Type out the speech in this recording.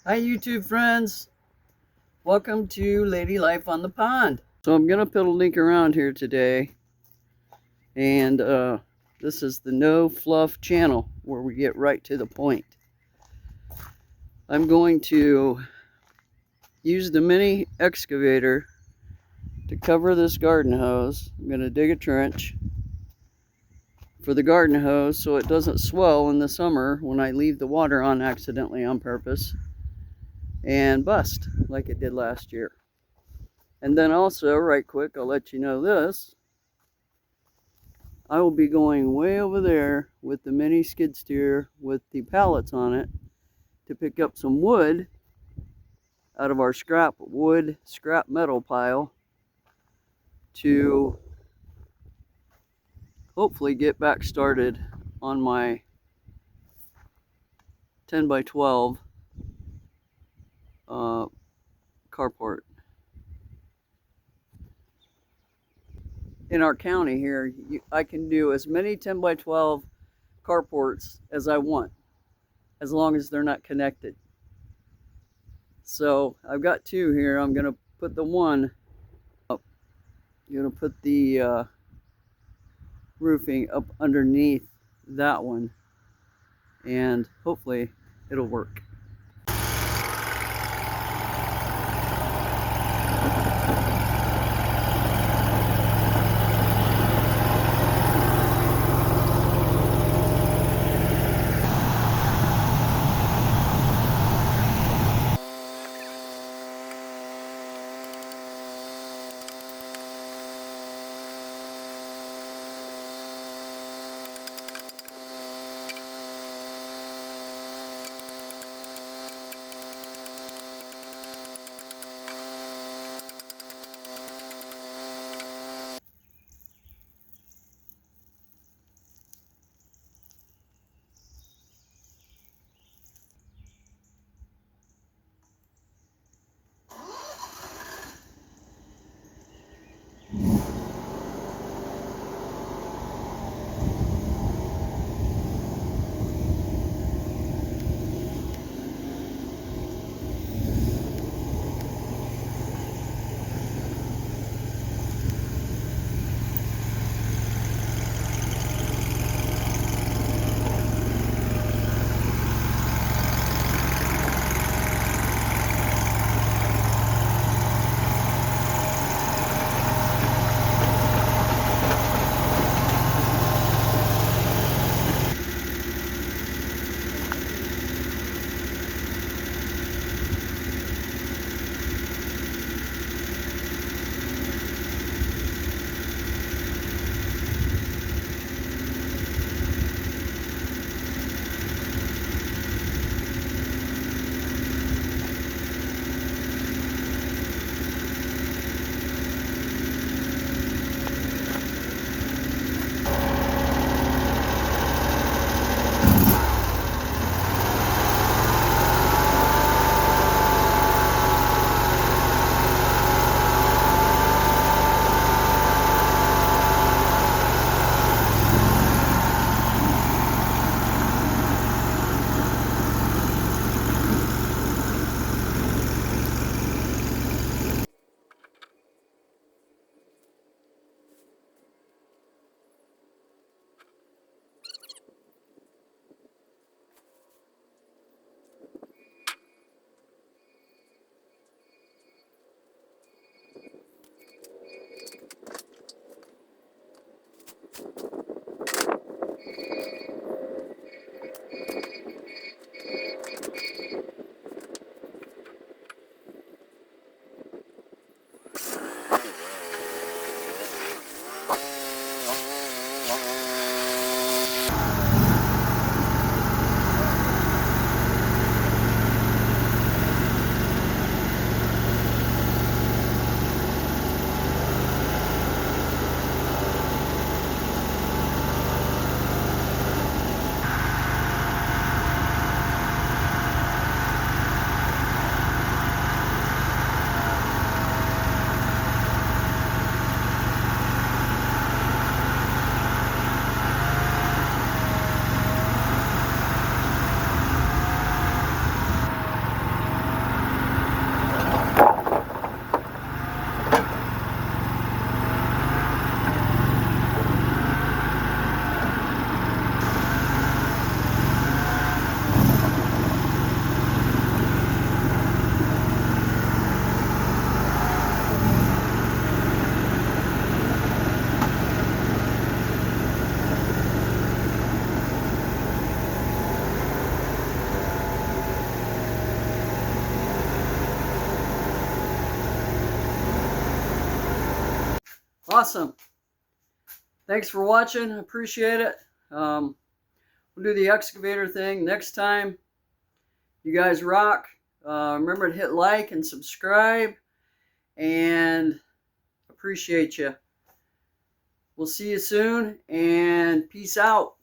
Hi YouTube friends, welcome to Lady Life on the Pond. So I'm gonna put a link around here today, and this is the No Fluff channel where we get right to the point. I'm going to use the mini excavator to cover this garden hose. I'm gonna dig a trench for the garden hose so it doesn't swell in the summer when I leave the water on accidentally on purpose and bust like it did last year. And then also, right quick, I'll let you know this. I will be going way over there with the mini skid steer with the pallets on it to pick up some wood out of our scrap metal pile to hopefully get back started on my 10 by 12 carport. In our county here, I can do as many 10 by 12 carports as I want, as long as they're not connected. So I've got two here. I'm going to put the one up. I'm going to put the roofing up underneath that one, and hopefully it'll work. Awesome. Thanks for watching. Appreciate it. We'll do the excavator thing next time. You guys rock. Remember to hit like and subscribe. And appreciate you. We'll see you soon. And peace out.